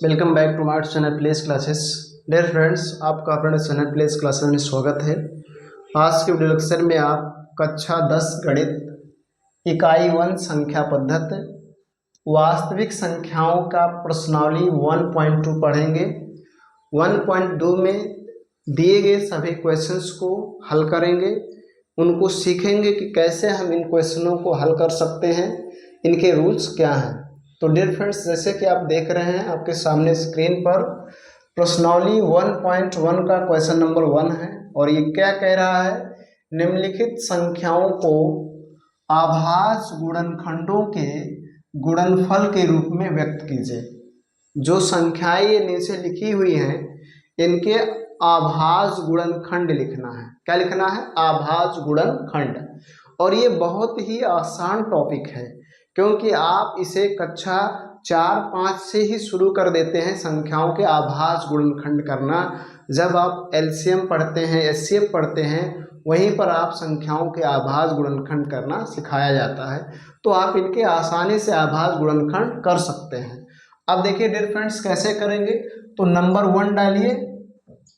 Welcome back to my channel place classes. Dear friends, आपका अपने channel place classes में स्वागत है। आज के वीडियो लेक्चर में आप कक्षा 10 गणित इकाई 1 संख्या पद्धति वास्तविक संख्याओं का प्रश्नावली 1.2 पढ़ेंगे। 1.2 में दिए गए सभी क्वेश्चंस को हल करेंगे, उनको सीखेंगे कि कैसे हम इन क्वेश्चनों को हल कर सकते हैं, इनके रूल्स क्या हैं। तो डियर फ्रेंड्स, जैसे कि आप देख रहे हैं आपके सामने स्क्रीन पर प्रश्नावली 1.1 का क्वेश्चन नंबर 1 है और ये क्या कह रहा है, निम्नलिखित संख्याओं को आभाज्य गुणनखंडों के गुणनफल के रूप में व्यक्त कीजिए। जो संख्याएं ये नीचे लिखी हुई हैं इनके आभाज्य गुणनखंड लिखना है। क्या लिखना है? आभाज्य गुणनखंड। और ये बहुत ही आसान टॉपिक है क्योंकि आप इसे कक्षा 4-5 से ही शुरू कर देते हैं संख्याओं के आभाज्य गुणनखंड करना। जब आप एलसीएम पढ़ते हैं, एचसीएफ पढ़ते हैं, वहीं पर आप संख्याओं के आभाज्य गुणनखंड करना सिखाया जाता है। तो आप इनके आसानी से आभाज्य गुणनखंड कर सकते हैं। अब देखिए डियर फ्रेंड्स, कैसे करेंगे। तो नंबर 1 डालिए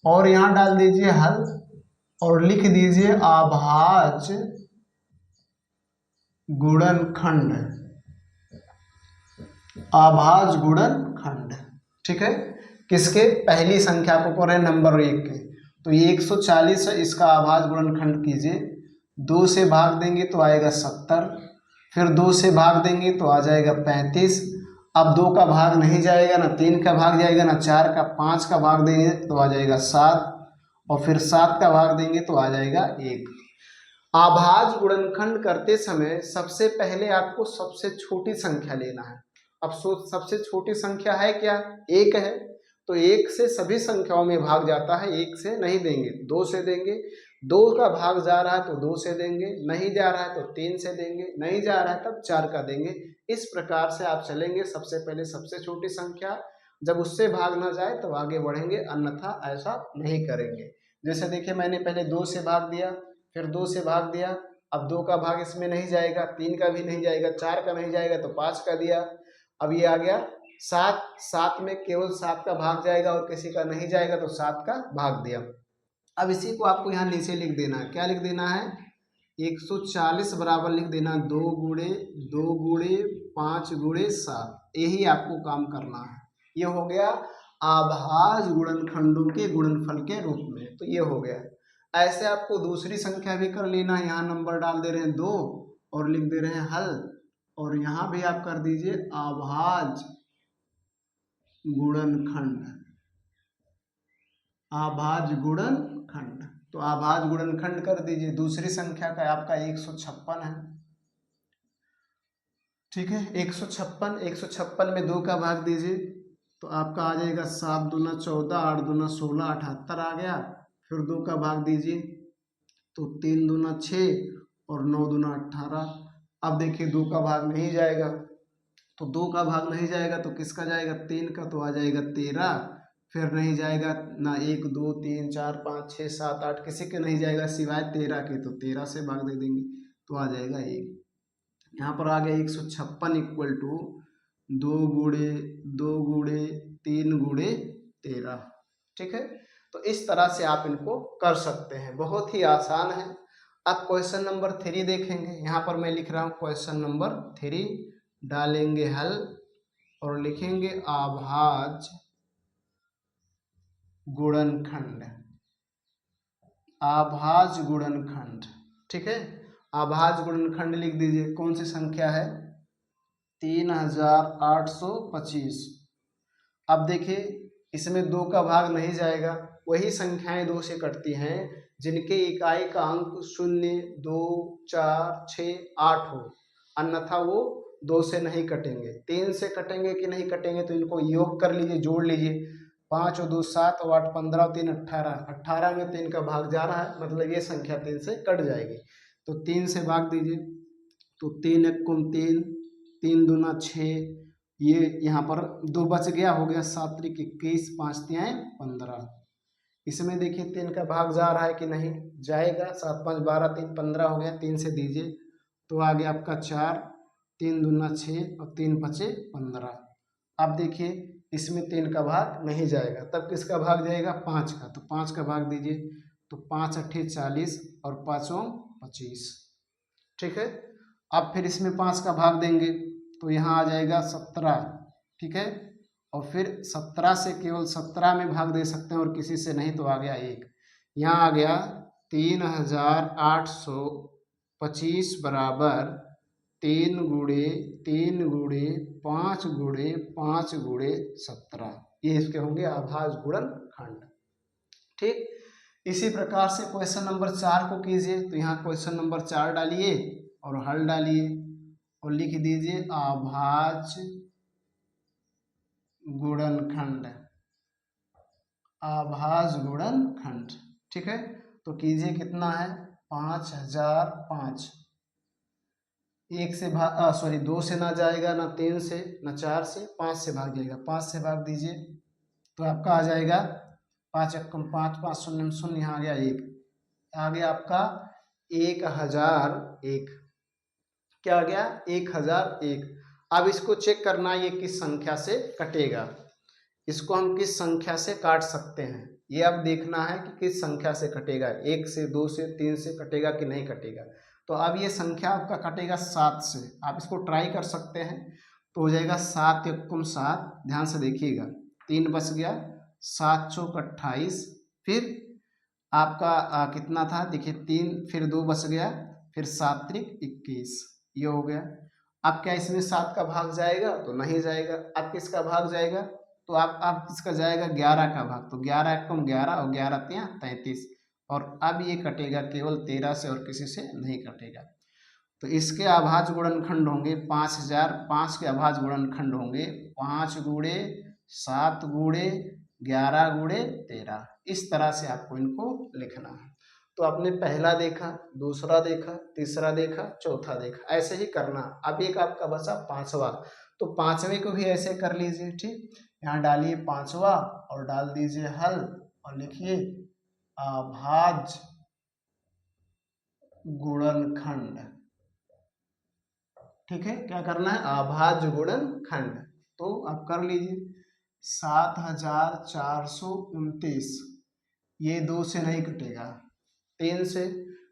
और यहाँ डाल दीजिए हल और लिख दीजिए आभाज्य गुणनखंड। आभाज्य गुणनखंड, ठीक है। किसके? पहली संख्या को करें नंबर 1 के। तो ये 140 है, इसका आभाज्य गुणनखंड कीजिए। 2 से भाग देंगे तो आएगा 70, फिर 2 से भाग देंगे तो आ जाएगा 35। अब 2 का भाग नहीं जाएगा, ना 3 का भाग जाएगा, ना 4 का। 5 का भाग देंगे तो आ जाएगा 7 और फिर 7 का भाग देंगे तो आ जाएगा 1। आभाज्य गुणनखंड करते समय सबसे पहले आपको सबसे छोटी संख्या लेना है। अब सबसे छोटी संख्या है क्या? 1 है। तो 1 से सभी संख्याओं में भाग जाता है, 1 से नहीं देंगे, 2 से देंगे। 2 का भाग जा रहा है तो 2 से देंगे, नहीं जा रहा है तो 3 से देंगे, नहीं जा रहा है तब 4 का देंगे। इस प्रकार से आप चलेंगे। सबसे पहले सबसे छोटी संख्या, जब उससे भाग ना जाए तो आगे बढ़ेंगे, अन्यथा ऐसा नहीं करेंगे। जैसे देखिए, मैंने पहले 2 से भाग दिया, फिर 2 से भाग दिया। अब 2 का भाग इसमें नहीं जाएगा, 3 का भी नहीं जाएगा, 4 का नहीं जाएगा तो 5 का दिया। अब ये आ गया 7। 7 में केवल 7 का भाग जाएगा और किसी का नहीं जाएगा तो 7 का भाग दिया। अब इसी को आपको यहाँ नीचे लिख देना है। क्या लिख देना है? 140 बराबर लिख देना 2 गुणे 2 गुणे 5 गुणे 7। यही आपको काम करना है। ये हो गया आभाज्य गुणनखंडों के गुणनफल के रूप में। तो ये हो गया। ऐसे आपको दूसरी संख्या भी कर लेना है। यहाँ नंबर डाल दे रहे हैं 2 और लिख दे रहे हैं हल, और यहाँ भी आप कर दीजिए आभाज्य गुणनखंड। आभाज्य गुणनखंड, तो आभाज्य गुणनखंड कर दीजिए। दूसरी संख्या का आपका 156 है, ठीक है। 156 में 2 का भाग दीजिए तो आपका आ जाएगा 7 दूना 14, 8 दूना 16, 78 आ गया। फिर 2 का भाग दीजिए तो 3 दूना 6 और 9 दूना 18। अब देखिए 2 का भाग नहीं जाएगा, तो 2 का भाग नहीं जाएगा तो किसका जाएगा? 3 का, तो आ जाएगा 13। फिर नहीं जाएगा ना 1 2 3 4 5 6 7 8, किसी के नहीं जाएगा सिवाय 13 के, तो 13 से भाग दे देंगे तो आ जाएगा 1। यहाँ पर आ गया 156 इक्वल टू 2 गुणे 2 गुणे 3 गुणे 13, ठीक है। तो इस तरह से आप इनको कर सकते हैं, बहुत ही आसान है। अब क्वेश्चन नंबर 3 देखेंगे। यहाँ पर मैं लिख रहा हूँ क्वेश्चन नंबर 3। डालेंगे हल और लिखेंगे आभाज्य गुणनखंड। आभाज्य गुणनखंड, ठीक है। आभाज्य गुणनखंड लिख दीजिए। कौन सी संख्या है? 3825। अब देखिए इसमें 2 का भाग नहीं जाएगा। वही संख्याएं 2 से कटती हैं जिनके इकाई का अंक 0 2 4 6 8 हो, अन्यथा वो 2 से नहीं कटेंगे। 3 से कटेंगे कि नहीं कटेंगे तो इनको योग कर लीजिए, जोड़ लीजिए। 5 और 2 7 और 8 15 और 3 18। 18 में 3 का भाग जा रहा है, मतलब ये संख्या 3 से कट जाएगी। तो 3 से भाग दीजिए तो 3 एकम 3, 3 दूना 6, ये यहाँ पर 2 बच गया, हो गया 7 त्रिक 21, 5 तिहाई 15। इसमें देखिए 3 का भाग जा रहा है कि नहीं जाएगा। 7 5 12 3 15 हो गया, 3 से दीजिए तो आ गया आपका 4, 3 दूना 6 और 3 बचे 15। अब देखिए इसमें 3 का भाग नहीं जाएगा, तब किसका भाग जाएगा? 5 का। तो 5 का भाग दीजिए, तो 5 अट्ठे 40 और 5 25, ठीक है। अब फिर इसमें 5 का भाग देंगे तो यहाँ आ जाएगा 17, ठीक है। और फिर 17 से केवल 17 में भाग दे सकते हैं और किसी से नहीं, तो आ गया 1। यहाँ आ गया 3825 बराबर 3 गुणे 3 गुणे 5 गुणे 5 गुणे 17, ये इसके होंगे आभाज्य गुणनखंड, ठीक। इसी प्रकार से क्वेश्चन नंबर 4 को कीजिए। तो यहाँ क्वेश्चन नंबर 4 डालिए और हल डालिए और लिख दीजिए आभाज्य गुणनखंड, आभाज्य गुणनखंड, ठीक है। तो कीजिए, कितना है? 5005, 1 से भाग सॉरी 2 से ना जाएगा, ना 3 से, ना 4 से, 5 से भाग जाएगा। 5 से भाग दीजिए तो आपका आ जाएगा 5 एकम 5, 5 शून्य शून्य, यहाँ आ गया 1, आ गया आपका 1001। क्या आ गया? 1001। अब इसको चेक करना ये किस संख्या से कटेगा, इसको हम किस संख्या से काट सकते हैं, ये अब देखना है कि किस संख्या से कटेगा, 1 से 2 से 3 से कटेगा कि नहीं कटेगा। तो अब ये संख्या आपका कटेगा 7 से, आप इसको ट्राई कर सकते हैं। तो हो जाएगा 7 एकम 7, ध्यान से देखिएगा, 3 बच गया, 7 चौक 28, फिर आपका कितना था देखिए 3, फिर 2 बच गया, फिर 7 त्रिक 21, ये हो गया। अब क्या इसमें 7 का भाग जाएगा? तो नहीं जाएगा। अब किसका भाग जाएगा? तो आप किसका जाएगा? 11 का भाग। तो 11 एकम 11 और 11 तियां 33, और अब ये कटेगा केवल 13 से और किसी से नहीं कटेगा। तो इसके अभाज्य गुणनखंड होंगे 5005 के अभाज्य गुणनखंड होंगे 5 गुणे 7 गुणे 11 गुणे 13। इस तरह से आपको इनको लिखना है। तो आपने पहला देखा, दूसरा देखा, तीसरा देखा, चौथा देखा, ऐसे ही करना। अब एक आपका बचा 5वां, तो 5वें को भी ऐसे कर लीजिए, ठीक। यहाँ डालिए 5वां और डाल दीजिए हल और लिखिए अभाज्य गुणनखंड, ठीक है। क्या करना है? अभाज्य गुणनखंड। तो आप कर लीजिए 7429, ये 2 से नहीं कटेगा, 3 से,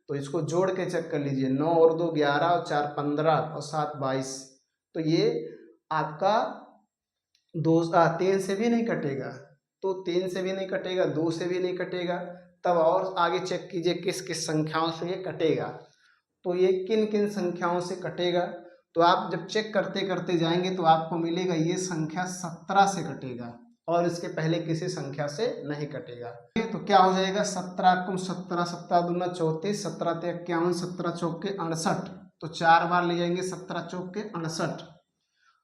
तो इसको जोड़ के चेक कर लीजिए, 9 और 2 11 और 4 15 और 7 22, तो ये आपका 3 से भी नहीं कटेगा, तो 3 से भी नहीं कटेगा, 2 से भी नहीं कटेगा। तब और आगे चेक कीजिए किस किस संख्याओं से ये कटेगा, तो ये किन किन संख्याओं से कटेगा। तो आप जब चेक करते करते जाएंगे तो आपको मिलेगा ये संख्या 17 से कटेगा और इसके पहले किसी संख्या से नहीं कटेगा। तो क्या हो जाएगा? 17 को 17 17 दूना 34, 17 ते 51, 17 चौक के 68, तो 4 बार ले जाएंगे 17 चौक के 68।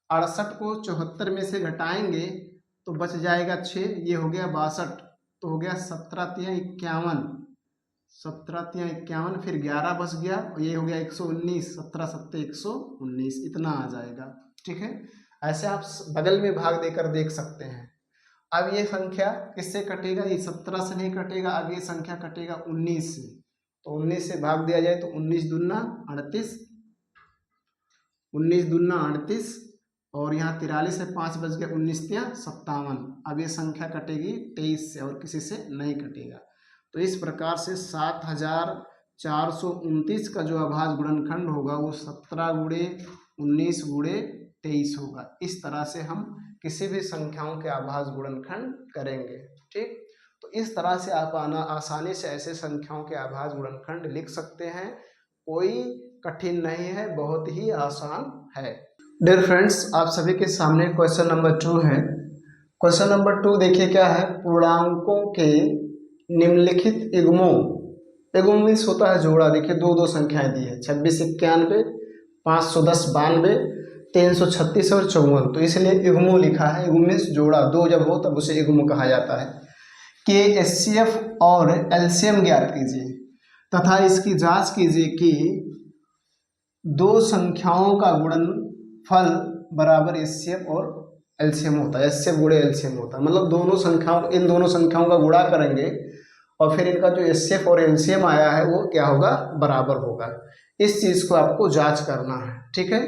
68 को 74 में से घटाएंगे तो बच जाएगा 6, ये हो गया 62, तो हो गया 17 तियां 51, 17 तियां 51, फिर 11 बच गया और ये हो गया 119, 17 सत्ते 119, इतना आ जाएगा, ठीक है। ऐसे आप बगल में भाग देकर देख सकते हैं। अब ये संख्या किससे कटेगा? ये 17 से नहीं कटेगा, अब ये संख्या कटेगा 19 से, तो 19 से भाग दिया जाए तो 19 दूना 38, 19 दूना 38, और यहाँ 43 से 5 बच गया, 19 तियां 57। अब ये संख्या कटेगी 23 से और किसी से नहीं कटेगा। तो इस प्रकार से 7429 का जो अभाज्य गुणनखंड होगा वो 17 गुणे 19 गुणे 23 होगा। इस तरह से हम किसी भी संख्याओं के अभाज्य गुणनखंड करेंगे, ठीक। तो इस तरह से आप आसानी से ऐसे संख्याओं के अभाज्य गुणनखंड लिख सकते हैं, कोई कठिन नहीं है, बहुत ही आसान है। डियर फ्रेंड्स, आप सभी के सामने क्वेश्चन नंबर 2 है। क्वेश्चन नंबर 2 देखिए क्या है, पूर्णांकों के निम्नलिखित युग्मों, युग्म मीन्स होता है जोड़ा। देखिए दो दो संख्याएं दी है, 26 91, 510 92, 336 और 54, तो इसलिए युग्मों लिखा है। युग्म मीन्स जोड़ा, दो जब हो तब उसे युग्म कहा जाता है। कि एचसीएफ और एलसीएम ज्ञात कीजिए तथा इसकी जांच कीजिए कि दो संख्याओं का गुणनफल बराबर एचसीएफ और एलसीएम होता है, एचसीएफ गुणे एलसीएम होता है, मतलब दोनों संख्याओं, इन दोनों संख्याओं का गुणा करेंगे और फिर इनका जो एचसीएफ और एलसीएम आया है वो क्या होगा? बराबर होगा। इस चीज को आपको जांच करना है, ठीक है।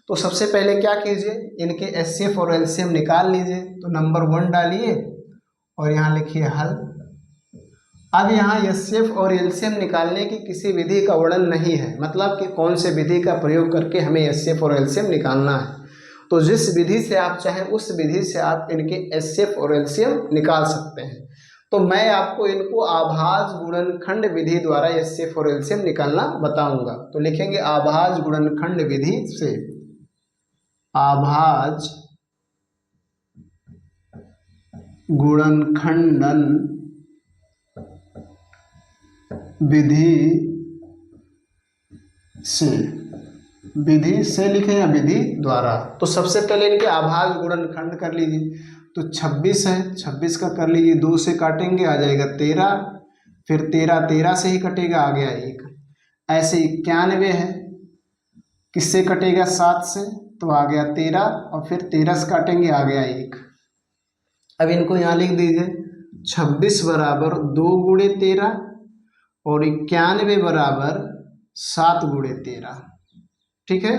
तो सबसे पहले क्या कीजिए, इनके एचसीएफ और एलसीएम निकाल लीजिए। तो नंबर 1 डालिए और यहाँ लिखिए हल। अब यहाँ एचसीएफ और एलसीएम निकालने की किसी विधि का वर्णन नहीं है, मतलब कि कौन से विधि का प्रयोग करके हमें एचसीएफ और एलसीएम निकालना है। तो जिस विधि से आप चाहें उस विधि से आप इनके एचसीएफ और एलसीएम निकाल सकते हैं। तो मैं आपको इनको आभाज्य गुणनखंड विधि द्वारा एचसीएफ और एलसीएम निकालना बताऊंगा। तो लिखेंगे आभाज्य गुणनखंड विधि से, आभाज्य गुणनखंडन विधि से, विधि से लिखें या विधि द्वारा। तो सबसे पहले इनके आभाज्य गुणनखंड कर लीजिए। तो 26 है, 26 का कर लीजिए, 2 से काटेंगे आ जाएगा 13, फिर 13 13 से ही कटेगा आ गया 1। ऐसे 91 है, किससे कटेगा 7 से, तो आ गया 13 और फिर 13 से काटेंगे आ गया 1। अब इनको यहाँ लिख दीजिए 26 बराबर 2 गुणे 13 और 91 बराबर 7 गुणे 13। ठीक है।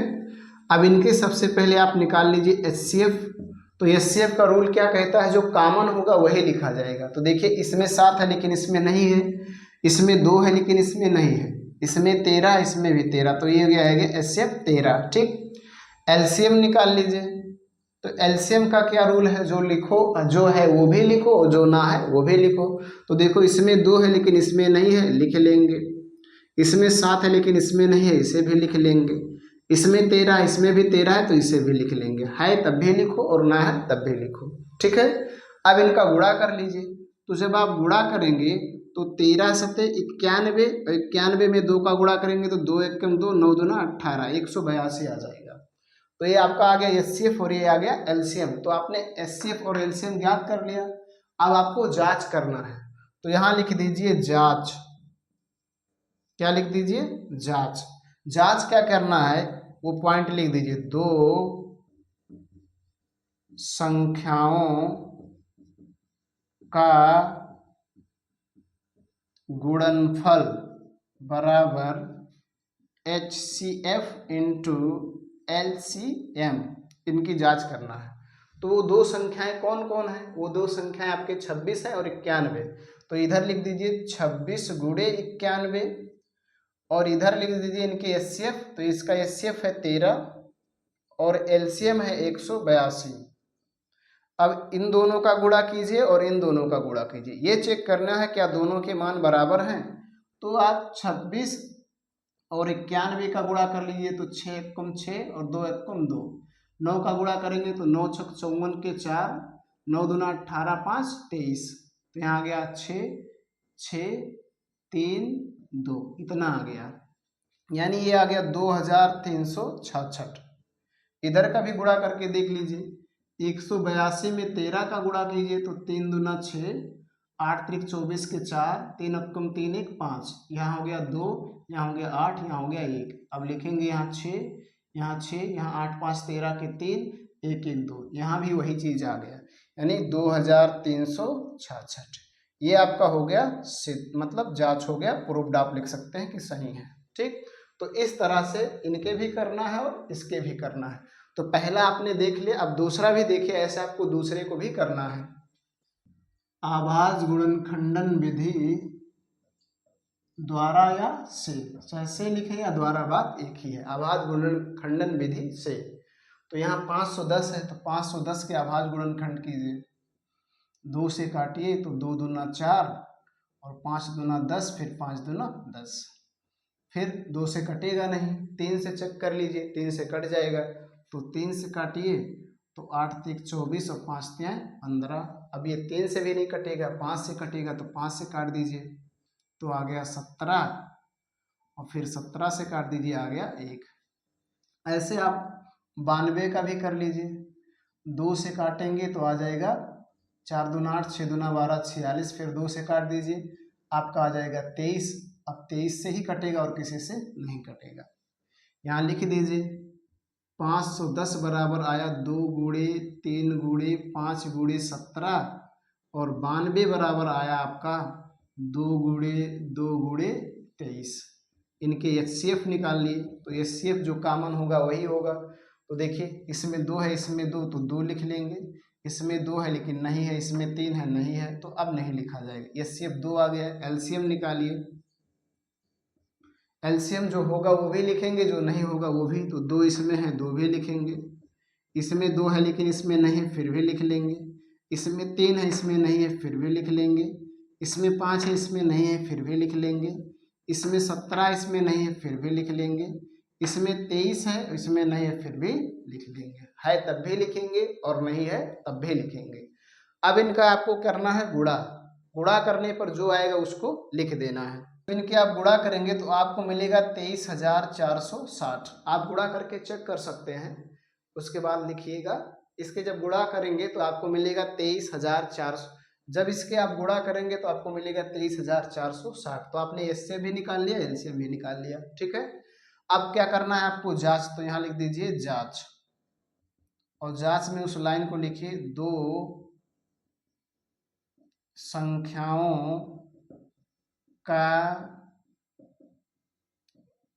अब इनके सबसे पहले आप निकाल लीजिए एचसीएफ। तो एचसीएफ का रूल क्या कहता है, जो कॉमन होगा वही लिखा जाएगा। तो देखिए इसमें 7 है लेकिन इसमें नहीं है, इसमें 2 है लेकिन इसमें नहीं है, इसमें 13, इसमें भी 13, तो ये क्या आएगा एचसीएफ 13। ठीक। एलसीएम निकाल लीजिए। तो एलसीएम का क्या रूल है, जो लिखो, जो है वो भी लिखो और जो ना है वो भी लिखो। तो देखो इसमें 2 है लेकिन इसमें नहीं है, लिख लेंगे। इसमें 7 है लेकिन इसमें नहीं है, इसे भी लिख लेंगे। इसमें 13, इसमें भी 13 है तो इसे भी लिख लेंगे। है तब भी लिखो और ना है तब भी लिखो। ठीक है। अब इनका गुणा कर लीजिए। तो जब आप गुणा करेंगे तो 13 सते 91, 91 में 2 का गुणा करेंगे तो 2 एकम 2, 9 दूना 18, 182 आ जाएगा। तो ये आपका आ गया एचसीएफ और ये आ गया एलसीएम। तो आपने एचसीएफ और एलसीएम ज्ञात कर लिया। अब आपको जांच करना है। तो यहां लिख दीजिए जांच। क्या लिख दीजिए, जांच। जांच क्या करना है वो पॉइंट लिख दीजिए, 2 संख्याओं का गुणनफल बराबर HCF इंटू LCM, इनकी जांच करना है। तो वो 2 संख्याएं कौन कौन है, वो 2 संख्याएं आपके 26 है और 91। तो इधर लिख दीजिए 26 गुणे 91 और इधर लिख दीजिए इनके एचसीएफ। तो इसका एचसीएफ है 13 और एलसीएम है 182। अब इन दोनों का गुणा कीजिए और इन दोनों का गुणा कीजिए, ये चेक करना है क्या दोनों के मान बराबर हैं। तो आप 26 और 91 का गुणा कर लीजिए। तो 6 एकम 6 और 2 एकम 2, 9 का गुणा करेंगे तो 9 छक 54 के 4, 9 दूना 18, 5 23। तो यहाँ आ गया 6 6 3 2, इतना आ गया, यानी ये आ गया 2366। इधर का भी गुणा करके देख लीजिए। 182 में 13 का गुणा कीजिए तो 3 दूना 6, 8 त्रिक 24 के 4, 3 अक्कम 3 1 5, यहाँ हो गया 2, यहाँ हो गया 8, यहाँ हो गया 1। अब लिखेंगे यहाँ 6, यहाँ 6, यहाँ 8 5 13 के 3, 1 1 2, यहाँ भी वही चीज आ गया, यानी 2366। ये आपका हो गया मतलब जांच हो गया, प्रूव्ड आप लिख सकते हैं कि सही है। ठीक। तो इस तरह से इनके भी करना है और इसके भी करना है। तो पहला आपने देख लिया, अब दूसरा भी देखिए, ऐसे आपको दूसरे को भी करना है। आभाज्य गुणनखंडन विधि द्वारा या से, चाहे से लिखे या द्वारा, बात एक ही है। आभाज्य गुणनखंडन विधि से। तो यहाँ 510 है तो 510 के आभाज्य गुणनखंड कीजिए। 2 से काटिए तो 2 दूना 4 और 5 दूना 10, फिर 5 दूना 10, फिर 2 से कटेगा नहीं, 3 से चेक कर लीजिए, 3 से कट जाएगा। तो 3 से काटिए तो 8 3 24 और 5 3 15। अब ये 3 से भी नहीं कटेगा, 5 से कटेगा तो 5 से काट दीजिए तो आ गया 17 और फिर 17 से काट दीजिए आ गया 1। ऐसे आप 92 का भी कर लीजिए। 2 से काटेंगे तो आ जाएगा 4 दूना 8, 6 दूना 12 46, फिर 2 से काट दीजिए आपका आ जाएगा 23। अब 23 से ही कटेगा और किसी से नहीं कटेगा। यहाँ लिख दीजिए 510 बराबर आया 2 गुणे 3 गुणे 5 गुणे 17 और 92 बराबर आया आपका 2 गुणे 2 गुणे 23। इनके एचसीएफ निकाल लिए। तो एचसीएफ जो कॉमन होगा वही होगा। तो देखिए इसमें 2 है, इसमें 2 तो 2 लिख लेंगे, इसमें 2 है लेकिन नहीं है, इसमें 3 है नहीं है, तो अब नहीं लिखा जाएगा। एचसीएफ 2 आ गया। एलसीएम निकालिए। एलसीएम जो होगा वो भी लिखेंगे, जो नहीं होगा वो भी। तो 2 इसमें है, 2 भी लिखेंगे। इसमें 2 है लेकिन इसमें नहीं है, फिर भी लिख लेंगे। इसमें 3 है, इसमें नहीं है, फिर भी लिख लेंगे। इसमें 5 है, इसमें नहीं है, फिर भी लिख लेंगे। इसमें 17, इसमें नहीं है, फिर भी लिख लेंगे। इसमें 23 है, इसमें नहीं है, फिर भी लिख लेंगे। है तब भी लिखेंगे और नहीं है तब भी लिखेंगे। अब इनका आपको करना है गुणा। गुणा करने पर जो आएगा उसको लिख देना है। तो इनके आप गुणा करेंगे तो आपको मिलेगा 23,460। आप गुणा करके चेक कर सकते हैं, उसके बाद लिखिएगा। इसके जब गुणा करेंगे तो आपको मिलेगा 23,400। जब इसके आप गुणा करेंगे तो आपको मिलेगा 23,460। तो आपने एचसीएफ भी निकाल लिया, एलसीएम भी निकाल लिया, ठीक है। अब क्या करना है आपको, जांच। तो यहाँ लिख दीजिए जांच, और जांच में उस लाइन को लिखिए, 2 संख्याओं का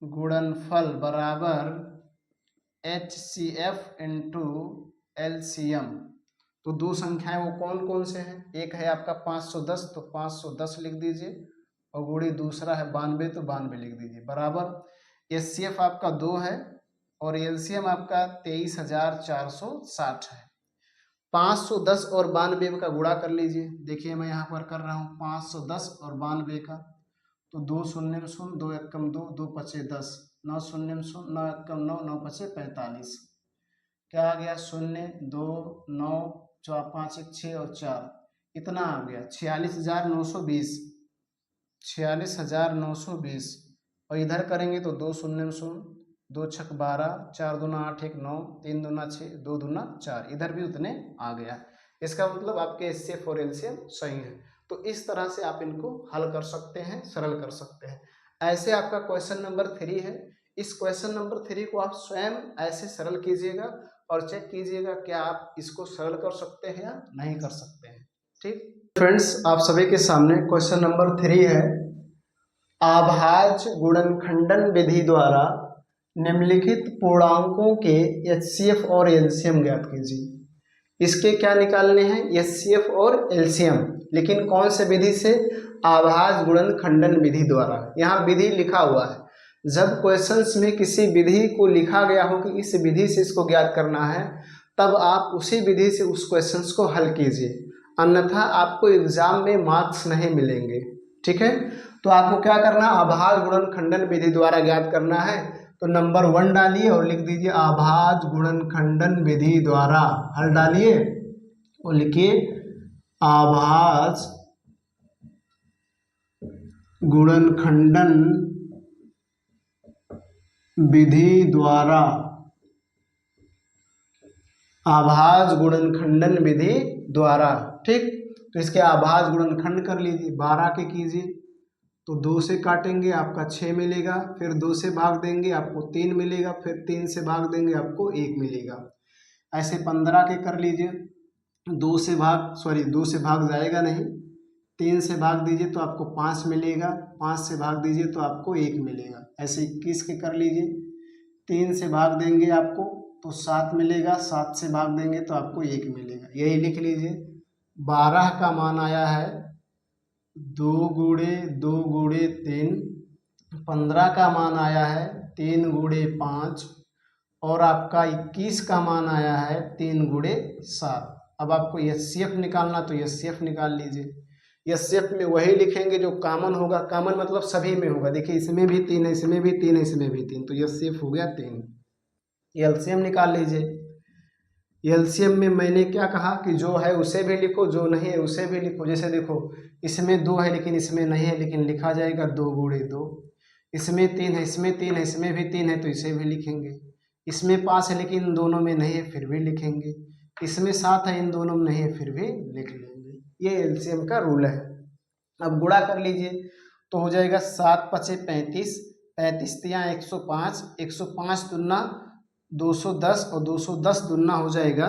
गुणनफल बराबर HCF इंटू LCM। तो 2 संख्याएं वो कौन कौन से हैं? एक है आपका 510, तो 510 लिख दीजिए, और गुणे दूसरा है 92, तो 92 लिख दीजिए, बराबर HCF आपका 2 है और LCM आपका 23,460 है। 510 और 92 का गुणा कर लीजिए। देखिए मैं यहाँ पर कर रहा हूँ 510 और 92 का, तो 2 शून्य 0, 2 एकम 2, 2 पचे 10, 9 शून्य 0, 9 एकम 9, 9 पचे 45। क्या आ गया? 0 2 9 4 5 1 6 और 4, इतना आ गया 46,920। 46,920। और इधर करेंगे तो 2 शून्य 0, 2 छक 12, 4 दूना 8 1 9, 3 दूना 6, 2 दूना 4, इधर भी उतने आ गया। इसका मतलब आपके एचसीएफ और एलसीएम सही है। तो इस तरह से आप इनको हल कर सकते हैं, सरल कर सकते हैं। ऐसे आपका क्वेश्चन नंबर 3 है। इस क्वेश्चन नंबर 3 को आप स्वयं ऐसे सरल कीजिएगा और चेक कीजिएगा क्या आप इसको सरल कर सकते हैं या नहीं कर सकते हैं। ठीक फ्रेंड्स, आप सभी के सामने क्वेश्चन नंबर 3 है। अभाज्य गुणनखंडन विधि द्वारा निम्नलिखित पूर्णांकों के एचसीएफ और एलसीएम ज्ञात कीजिए। इसके क्या निकालने हैं? एचसीएफ और एलसीएम, लेकिन कौन से विधि से? अभाज्य गुणनखंडन विधि द्वारा। यहाँ विधि लिखा हुआ है। जब क्वेश्चंस में किसी विधि को लिखा गया हो कि इस विधि से इसको ज्ञात करना है, तब आप उसी विधि से उस क्वेश्चंस को हल कीजिए, अन्यथा आपको एग्जाम में मार्क्स नहीं मिलेंगे। ठीक है, तो आपको क्या करना है? अभाज्य गुणनखंडन विधि द्वारा ज्ञात करना है। तो नंबर 1 डालिए और लिख दीजिए अभाज्य गुणनखंडन विधि द्वारा। हल डालिए और लिखिए अभाज्य गुणनखंडन विधि द्वारा। अभाज्य गुणनखंडन विधि द्वारा। ठीक, तो इसके अभाज्य गुणनखंड कर लीजिए। 12 के कीजिए तो 2 से काटेंगे आपका 6 मिलेगा, फिर 2 से भाग देंगे आपको 3 मिलेगा, फिर 3 से भाग देंगे आपको 1 मिलेगा। ऐसे 15 के कर लीजिए। 2 से भाग जाएगा नहीं, 3 से भाग दीजिए तो आपको 5 मिलेगा, 5 से भाग दीजिए तो आपको 1 मिलेगा। ऐसे 21 के कर लीजिए। 3 से भाग देंगे आपको तो 7 मिलेगा, 7 से भाग देंगे तो आपको 1 मिलेगा। यही लिख लीजिए। 12 का मान आया है 2 गुणे 2 गुणे 3। 15 का मान आया है 3 गुणे 5, और आपका 21 का मान आया है 3 गुणे 7। अब आपको एचसीएफ निकालना, तो एचसीएफ निकाल लीजिए। एचसीएफ में वही लिखेंगे जो कॉमन होगा। कॉमन मतलब सभी में होगा। देखिए इसमें भी 3 है, इसमें भी 3 है, इसमें भी 3, तो एचसीएफ हो गया 3। एलसीएम निकाल लीजिए। एलसीएम में मैंने क्या कहा कि जो है उसे भी लिखो, जो नहीं है उसे भी लिखो। जैसे देखो इसमें 2 है लेकिन इसमें नहीं है, लेकिन लिखा जाएगा 2 गुणे 2। इसमें 3 है, इसमें 3 है, इसमें भी 3 है, तो इसे भी लिखेंगे। इसमें 5 है लेकिन इन दोनों में नहीं है, फिर भी लिखेंगे। इसमें 7 है, इन दोनों में नहीं है, फिर भी लिख लेंगे। ये एलसीएम का रूल है। अब गुणा कर लीजिए तो हो जाएगा 7 पचे 35, 35 तिया 105, 105 दुना 210 और 210 दुना हो जाएगा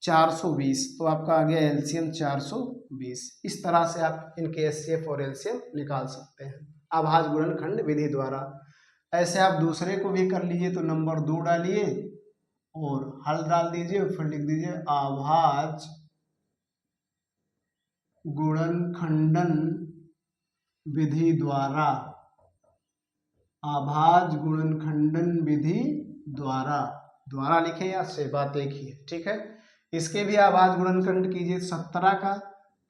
420। तो आपका आ गया एलसीएम 420। इस तरह से आप इनके एचसीएफ और एलसीएम निकाल सकते हैं अभाज्य गुणनखंड विधि द्वारा। ऐसे आप दूसरे को भी कर लीजिए। तो नंबर 2 डालिए और हल डाल दीजिए और फिर लिख दीजिए अभाज्य गुणनखंडन विधि द्वारा, अभाज्य गुणनखंडन विधि द्वारा, द्वारा लिखे या से बात एक ही है, ठीक है। इसके भी अभाज्य गुणनखंड कीजिए 17 का,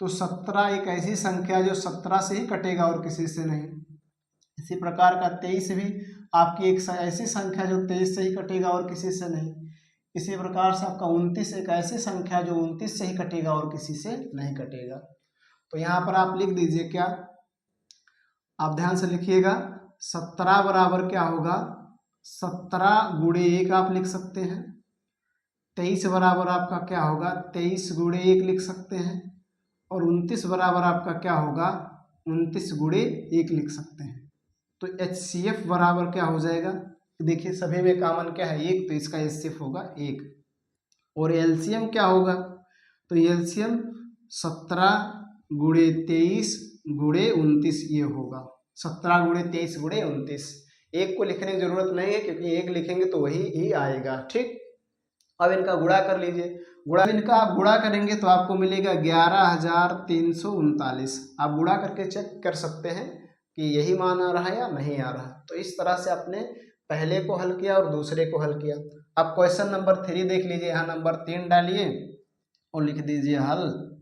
तो 17 एक ऐसी संख्या जो 17 से ही कटेगा और किसी से नहीं। इसी प्रकार का 23 भी आपकी एक ऐसी संख्या जो 23 से ही कटेगा और किसी से नहीं। इसी प्रकार से आपका 29 एक ऐसी संख्या जो 29 से ही कटेगा और किसी से नहीं कटेगा। तो यहाँ पर आप लिख दीजिए क्या, आप ध्यान से लिखिएगा, 17 बराबर क्या होगा, 17 गुणे 1 आप लिख सकते हैं। 23 बराबर आपका क्या होगा, 23 गुणे 1 लिख सकते हैं। और 29 बराबर आपका क्या होगा, 29 गुणे 1 लिख सकते हैं। तो HCF बराबर क्या हो जाएगा, देखिए सभी में कॉमन क्या है 1, तो इसका HCF होगा 1। और LCM क्या होगा, तो LCM 17 गुणे 23 गुणे 29 ये होगा, 17 गुणे 23 गुणे 29। एक को लिखने की जरूरत नहीं है क्योंकि एक लिखेंगे तो वही ही आएगा, ठीक। अब इनका गुणा कर लीजिए, इनका आप गुणा करेंगे तो आपको मिलेगा 11,339। आप गुणा करके चेक कर सकते हैं कि यही मान आ रहा है या नहीं आ रहा। तो इस तरह से आपने पहले को हल किया और दूसरे को हल किया। अब क्वेश्चन नंबर 3 देख लीजिए, यहाँ नंबर 3 डालिए और लिख दीजिए हल,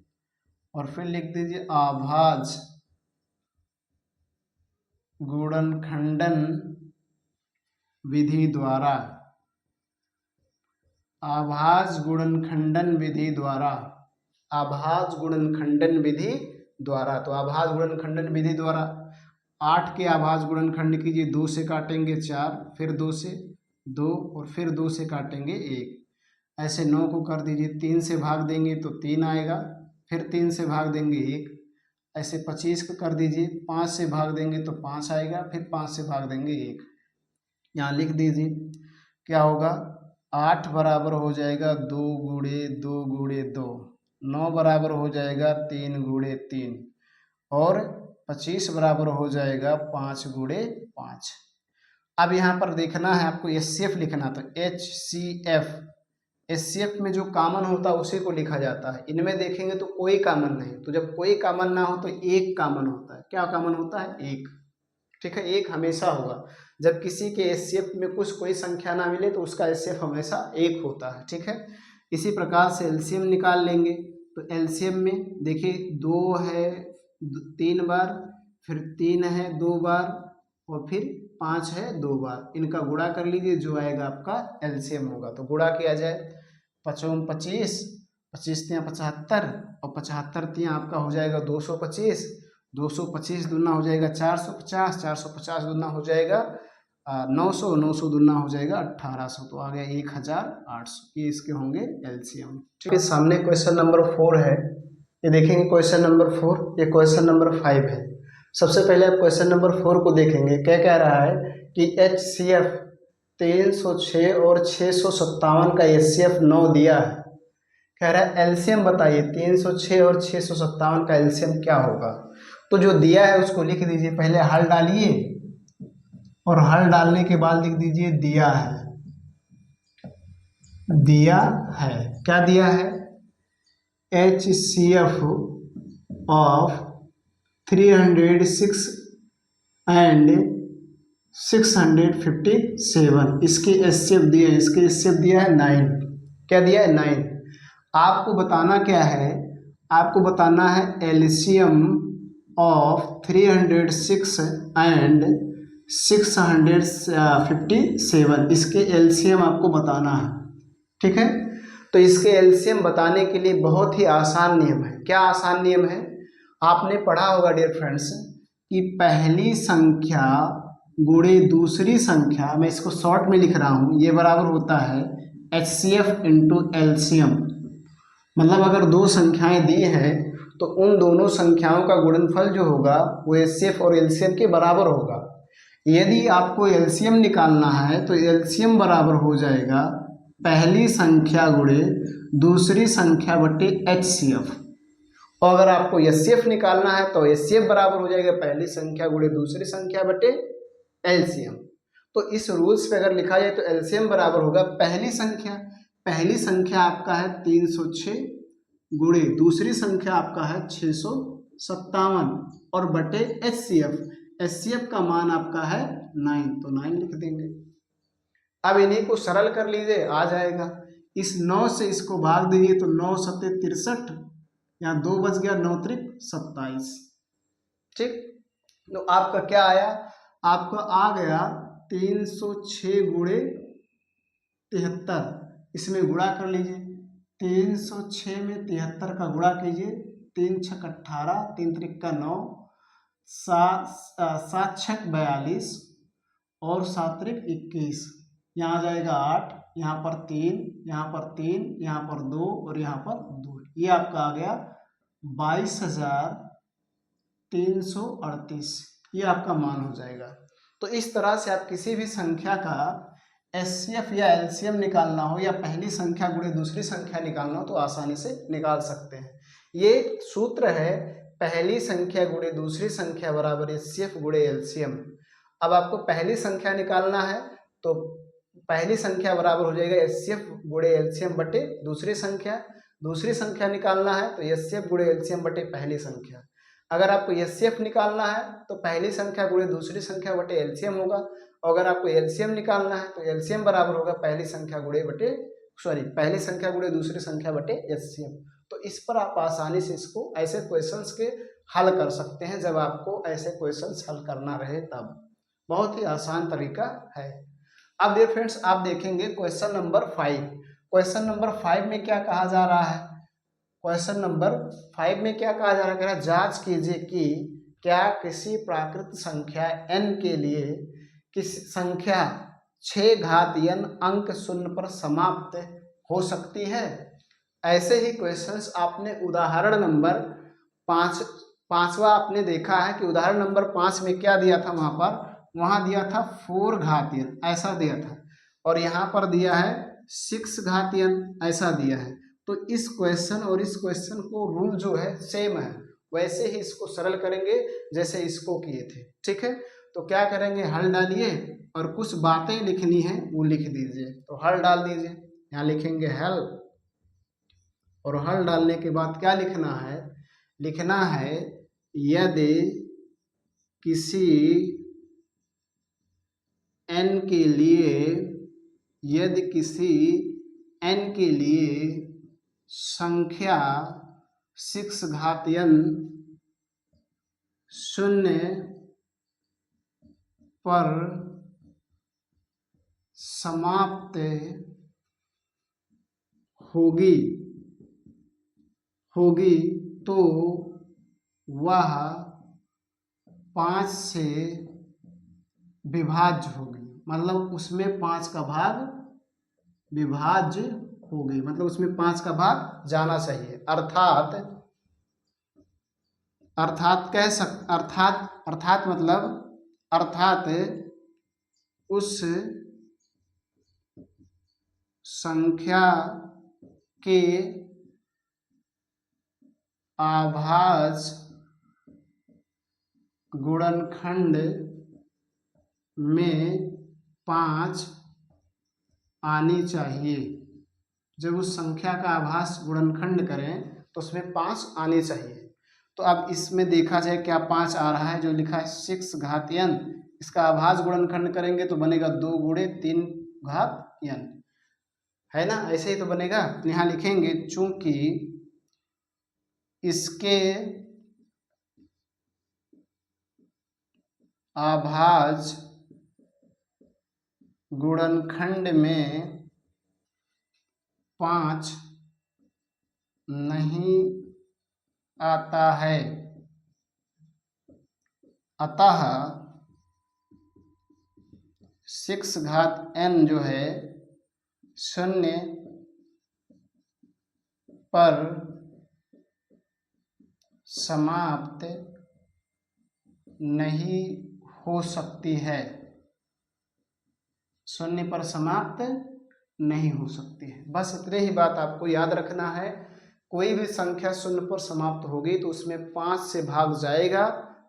और फिर लिख दीजिए अभाज्य गुणनखंडन विधि द्वारा, अभाज्य गुणनखंडन विधि द्वारा, अभाज्य गुणनखंडन विधि द्वारा। तो अभाज्य गुणनखंडन विधि द्वारा 8 के अभाज्य गुणनखंड कीजिए, 2 से काटेंगे 4, फिर 2 से 2 और फिर 2 से काटेंगे 1। ऐसे 9 को कर दीजिए, 3 से भाग देंगे तो 3 आएगा, फिर 3 से भाग देंगे 1। ऐसे 25 को कर दीजिए, 5 से भाग देंगे तो 5 आएगा, फिर 5 से भाग देंगे 1। यहाँ लिख दीजिए क्या होगा, 8 बराबर हो जाएगा 2 गुणे 2 गुणे 2, 9 बराबर हो जाएगा 3 गुणे 3, और 25 बराबर हो जाएगा 5 गुणे 5। अब यहाँ पर देखना है आपको HCF लिखना, तो HCF, HCF में जो कॉमन होता है उसी को लिखा जाता है। इनमें देखेंगे तो कोई कॉमन नहीं, तो जब कोई कॉमन ना हो तो एक कॉमन होता है। क्या कॉमन होता है, एक, ठीक है, एक हमेशा होगा। जब किसी के HCF में कुछ कोई संख्या ना मिले तो उसका HCF हमेशा एक होता है, ठीक है। इसी प्रकार से LCM निकाल लेंगे, तो LCM में देखिए 2 है 3 बार, फिर 3 है 2 बार, और फिर 5 है 2 बार। इनका गुणा कर लीजिए, जो आएगा आपका LCM होगा। तो गुणा किया जाए, 5 25, 25 तियाँ 75, और 75 तियाँ आपका हो जाएगा 225, 225 दूना हो जाएगा 450, 450 दूना हो जाएगा 900, 900 दूना हो जाएगा 1800, तो आ गया 1800। ये इसके होंगे LCM, ठीक है। सामने क्वेश्चन नंबर 4 है, ये देखेंगे क्वेश्चन नंबर 4, ये क्वेश्चन नंबर 5 है। सबसे पहले आप क्वेश्चन नंबर 4 को देखेंगे। क्या कह रहा है कि HCF 306 और 657 का HCF 9 दिया है। कह रहा है LCM बताइए, 306 और 657 का LCM क्या होगा। तो जो दिया है उसको लिख दीजिए, पहले हल डालिए और हल डालने के बाद लिख दीजिए दिया है, दिया है। क्या दिया है, HCF ऑफ 306 एंड 657, इसके HCF दिए, इसके HCF दिया है 9। क्या दिया है, 9। आपको बताना क्या है, आपको बताना है LCM ऑफ 306 एंड 657, इसके LCM आपको बताना है, ठीक है। तो इसके LCM बताने के लिए बहुत ही आसान नियम है। क्या आसान नियम है, आपने पढ़ा होगा डियर फ्रेंड्स कि पहली संख्या गुणे दूसरी संख्या, मैं इसको शॉर्ट में लिख रहा हूँ, ये बराबर होता है HCF इंटू LCM। मतलब अगर दो संख्याएं दी हैं तो उन दोनों संख्याओं का गुणनफल जो होगा वो HCF और LCM के बराबर होगा। यदि आपको LCM निकालना है तो LCM बराबर हो जाएगा पहली संख्या गुणे दूसरी संख्या बटे HCF, और अगर आपको HCF निकालना है तो HCF बराबर हो जाएगा पहली संख्या गुणे दूसरी संख्या बटे LCM। तो इस रूल्स पे अगर लिखा जाए तो LCM बराबर होगा पहली संख्या, पहली संख्या आपका है 306 गुणे दूसरी संख्या आपका है 657 और बटे HCF का मान आपका है 9, तो 9 लिख देंगे। अब इन्हीं को सरल कर लीजिए, आ जाएगा। इस 9 से इसको भाग दीजिए तो 9 सत्ते 63, यहाँ 2 बच गया, 9 त्रिक 27। ठीक, तो आपका क्या आया, आपका आ गया 306 गुणे 73। इसमें गुणा कर लीजिए, 306 में 73 का गुणा कीजिए, 3 छक 18, 3 त्रिक का 9, 7 छक 42 और 7 त्रिक 21, यहाँ आ जाएगा 8, यहाँ पर 3, यहाँ पर 3, यहाँ पर 2 और यहाँ पर 2, ये आपका आ गया 22,338, ये आपका मान हो जाएगा। तो इस तरह से आप किसी भी संख्या का HCF या LCM निकालना हो या पहली संख्या गुणे दूसरी संख्या निकालना हो तो आसानी से निकाल सकते हैं। ये सूत्र है, पहली संख्या गुणे दूसरी संख्या बराबर HCF गुणे LCM। अब आपको पहली संख्या निकालना है तो पहली संख्या बराबर हो जाएगा HCF गुणे LCM बटे दूसरी संख्या, दूसरी संख्या निकालना है तो HCF गुणे LCM बटे पहली संख्या। अगर आपको HCF निकालना है तो पहली संख्या गुणे दूसरी संख्या बटे LCM होगा, और अगर आपको LCM निकालना है तो LCM बराबर होगा पहली संख्या गुणे दूसरी संख्या बटे HCF। तो इस पर आप आसानी से इसको ऐसे क्वेश्चंस के हल कर सकते हैं, जब आपको ऐसे क्वेश्चंस हल करना रहे तब। बहुत ही आसान तरीका है। अब डियर फ्रेंड्स, आप देखेंगे क्वेश्चन नंबर 5। क्वेश्चन नंबर 5 में क्या कहा जा रहा है, क्वेश्चन नंबर 5 में क्या कहा जा रहा है, कह रहा है जांच कीजिए कि क्या किसी प्राकृत संख्या n के लिए किसी संख्या 6 घात n अंक शून्य पर समाप्त हो सकती है। ऐसे ही क्वेश्चंस आपने उदाहरण नंबर 5वां आपने देखा है कि उदाहरण नंबर 5 में क्या दिया था, वहां दिया था 4 घात n ऐसा दिया था, और यहाँ पर दिया है 6 घात n ऐसा दिया है। तो इस क्वेश्चन और इस क्वेश्चन को रूल जो है सेम है, वैसे ही इसको सरल करेंगे जैसे इसको किए थे। ठीक है, तो क्या करेंगे, हल डालिए और कुछ बातें लिखनी है वो लिख दीजिए। तो हल डाल दीजिए, यहाँ लिखेंगे हल, और हल डालने के बाद क्या लिखना है, यदि किसी n के लिए संख्या 6 घात n शून्य पर समाप्त होगी तो वह 5 से विभाज्य होगी, मतलब उसमें 5 का भाग विभाज्य होगी, मतलब उसमें 5 का भाग जाना चाहिए। अर्थात उस संख्या के अभाज्य गुणनखंड में 5 आनी चाहिए। जब उस संख्या का अभाज्य गुणनखंड करें तो उसमें 5 आनी चाहिए। तो अब इसमें देखा जाए क्या 5 आ रहा है, जो लिखा है 6 घात n, इसका अभाज्य गुणनखंड करेंगे तो बनेगा 2 गुणे 3 घात n, है ना, ऐसे ही तो बनेगा। यहाँ लिखेंगे चूंकि इसके अभाज्य गुणनखंड में 5 नहीं आता है, अतः 6 घात n जो है शून्य पर समाप्त नहीं हो सकती है, शून्य पर समाप्त नहीं हो सकती है। बस इतने ही बात आपको याद रखना है। कोई भी संख्या शून्य पर समाप्त होगी तो उसमें 5 से भाग जाएगा,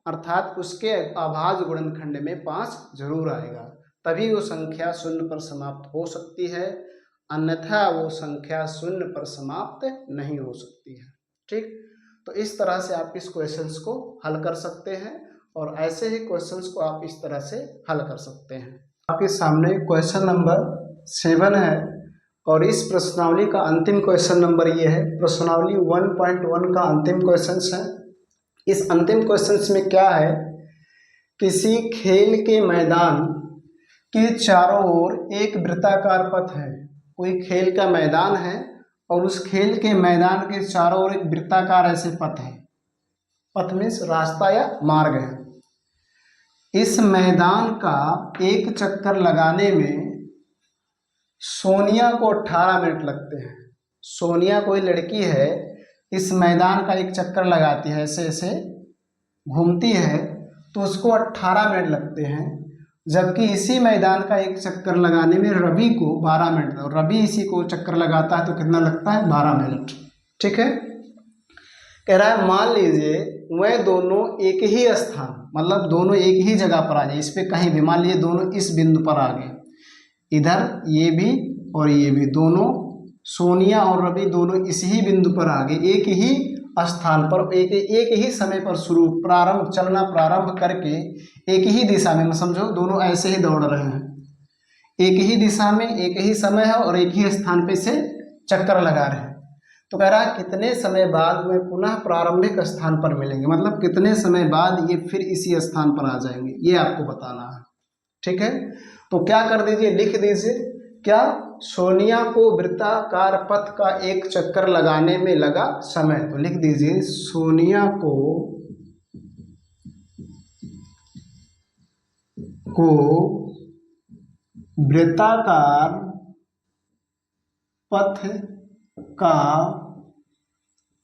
अर्थात उसके अभाज्य गुणनखंड में 5 जरूर आएगा, तभी वो संख्या शून्य पर समाप्त हो सकती है। अन्यथा वो संख्या शून्य पर समाप्त नहीं हो सकती है। ठीक, तो इस तरह से आप इस क्वेश्चंस को हल कर सकते हैं और ऐसे ही क्वेश्चंस को आप इस तरह से हल कर सकते हैं। आपके सामने क्वेश्चन नंबर 7 है और इस प्रश्नावली का अंतिम क्वेश्चन नंबर ये है। प्रश्नावली 1.1 का अंतिम क्वेश्चन है। इस अंतिम क्वेश्चन में क्या है, किसी खेल के मैदान के चारों ओर एक वृत्ताकार पथ है। कोई खेल का मैदान है और उस खेल के मैदान के चारों ओर एक वृत्ताकार ऐसे पथ है। पथ मीन्स रास्ता या मार्ग है। इस मैदान का एक चक्कर लगाने में सोनिया को 18 मिनट लगते हैं। सोनिया कोई लड़की है, इस मैदान का एक चक्कर लगाती है, ऐसे ऐसे घूमती है, तो उसको 18 मिनट लगते हैं। जबकि इसी मैदान का एक चक्कर लगाने में रवि को 12 मिनट, और रवि इसी को चक्कर लगाता है तो कितना लगता है, 12 मिनट। ठीक है, कह रहा है मान लीजिए वह दोनों एक ही स्थान, मतलब दोनों एक ही जगह पर आ जाए। इस पे कहीं भी, मान लीजिए दोनों इस बिंदु पर आ गए, इधर ये भी और ये भी, दोनों सोनिया और रवि दोनों इस ही बिंदु पर आ गए, एक ही स्थान पर, एक ही समय पर शुरू प्रारंभ चलना प्रारंभ करके एक ही दिशा में, समझो दोनों ऐसे ही दौड़ रहे हैं, एक ही दिशा में, एक ही समय है और एक ही स्थान पे से चक्कर लगा रहे हैं। तो कह रहा है कितने समय बाद वे पुनः प्रारंभिक स्थान पर मिलेंगे, मतलब कितने समय बाद ये फिर इसी स्थान पर आ जाएंगे, ये आपको बताना है। ठीक है, तो क्या कर दीजिए, लिख दीजिए क्या, सोनिया को वृत्ताकार पथ का एक चक्कर लगाने में लगा समय। तो लिख दीजिए सोनिया को वृत्ताकार पथ का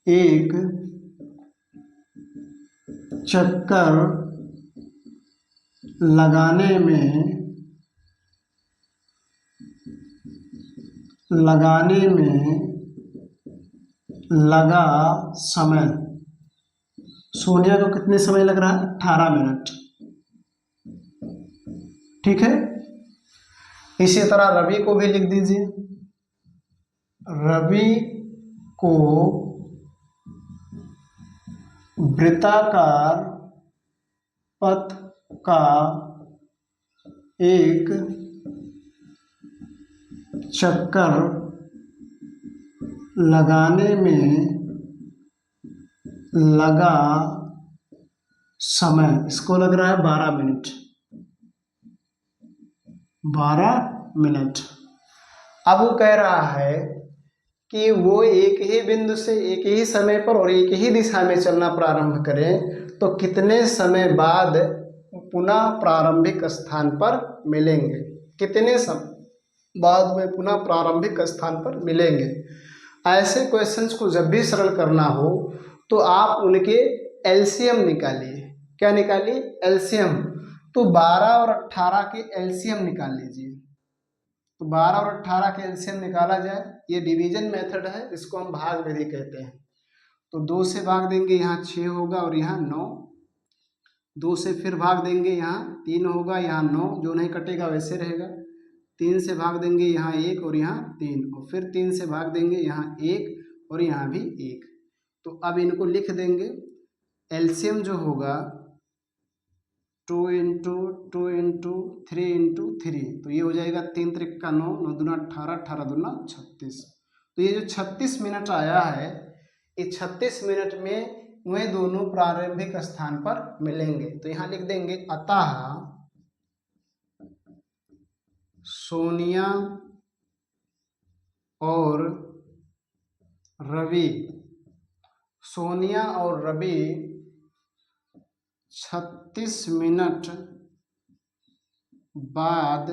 एक चक्कर लगाने में लगा समय। सोनिया को कितने समय लग रहा है, 18 मिनट। ठीक है, इसी तरह रवि को भी लिख दीजिए, रवि को वृत्ताकार पथ का एक चक्कर लगाने में लगा समय, इसको लग रहा है 12 मिनट। 12 मिनट। अब वो कह रहा है कि वो एक ही बिंदु से एक ही समय पर और एक ही दिशा में चलना प्रारंभ करें तो कितने समय बाद पुनः प्रारंभिक स्थान पर मिलेंगे, कितने समय बाद में पुनः प्रारंभिक स्थान पर मिलेंगे। ऐसे क्वेश्चंस को जब भी सरल करना हो तो आप उनके एलसीएम निकालिए। क्या निकालिए, एलसीएम। तो 12 और 18 के एलसीएम निकाल लीजिए। तो 12 और 18 के एलसीएम निकाला जाए, ये डिवीजन मेथड है, इसको हम भाग विधि कहते हैं। तो 2 से भाग देंगे, यहाँ 6 होगा और यहाँ 9। 2 से फिर भाग देंगे, यहाँ 3 होगा, यहाँ 9, जो नहीं कटेगा वैसे रहेगा। 3 से भाग देंगे, यहाँ 1 और यहाँ 3, और फिर 3 से भाग देंगे, यहाँ 1 और यहाँ भी 1। तो अब इनको लिख देंगे। एलसीएम जो होगा 2 × 2 × 3 × 3, तो ये हो जाएगा 3 त्रिक का 9, 9 दूना 18, 18 दूना 36। तो ये जो 36 मिनट आया है, इस 36 मिनट में वे दोनों प्रारंभिक स्थान पर मिलेंगे। तो यहाँ लिख देंगे अतः सोनिया और रवि, सोनिया और रवि 36 मिनट बाद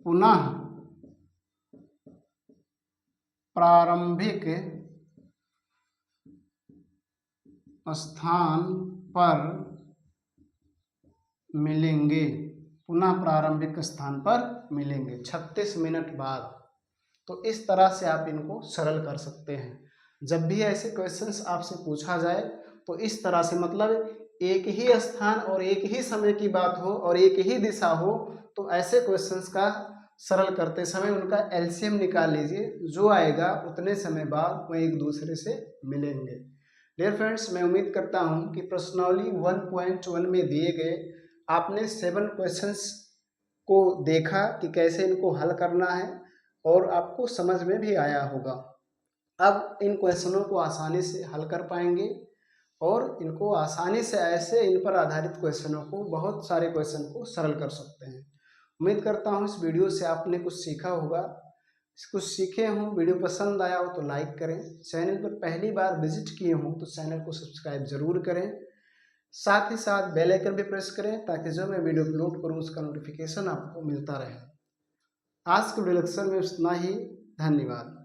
पुनः प्रारंभिक स्थान पर मिलेंगे, पुनः प्रारंभिक स्थान पर मिलेंगे 36 मिनट बाद। तो इस तरह से आप इनको सरल कर सकते हैं। जब भी ऐसे क्वेश्चंस आपसे पूछा जाए तो इस तरह से, मतलब एक ही स्थान और एक ही समय की बात हो और एक ही दिशा हो, तो ऐसे क्वेश्चंस का सरल करते समय उनका एलसीएम निकाल लीजिए, जो आएगा उतने समय बाद वह एक दूसरे से मिलेंगे। डियर फ्रेंड्स, मैं उम्मीद करता हूं कि प्रश्नावली 1.1 में दिए गए आपने 7 क्वेश्चंस को देखा कि कैसे इनको हल करना है और आपको समझ में भी आया होगा। अब इन क्वेश्चनों को आसानी से हल कर पाएंगे और इनको आसानी से ऐसे इन पर आधारित क्वेश्चनों को, बहुत सारे क्वेश्चन को सरल कर सकते हैं। उम्मीद करता हूँ इस वीडियो से आपने कुछ सीखा होगा, कुछ सीखे हों। वीडियो पसंद आया हो तो लाइक करें, चैनल पर पहली बार विजिट किए हों तो चैनल को सब्सक्राइब जरूर करें, साथ ही साथ बेल आइकन भी प्रेस करें ताकि जब मैं वीडियो अपलोड करूं उसका नोटिफिकेशन आपको मिलता रहे। आज के वीडियो लेक्चर में इतना ही। धन्यवाद।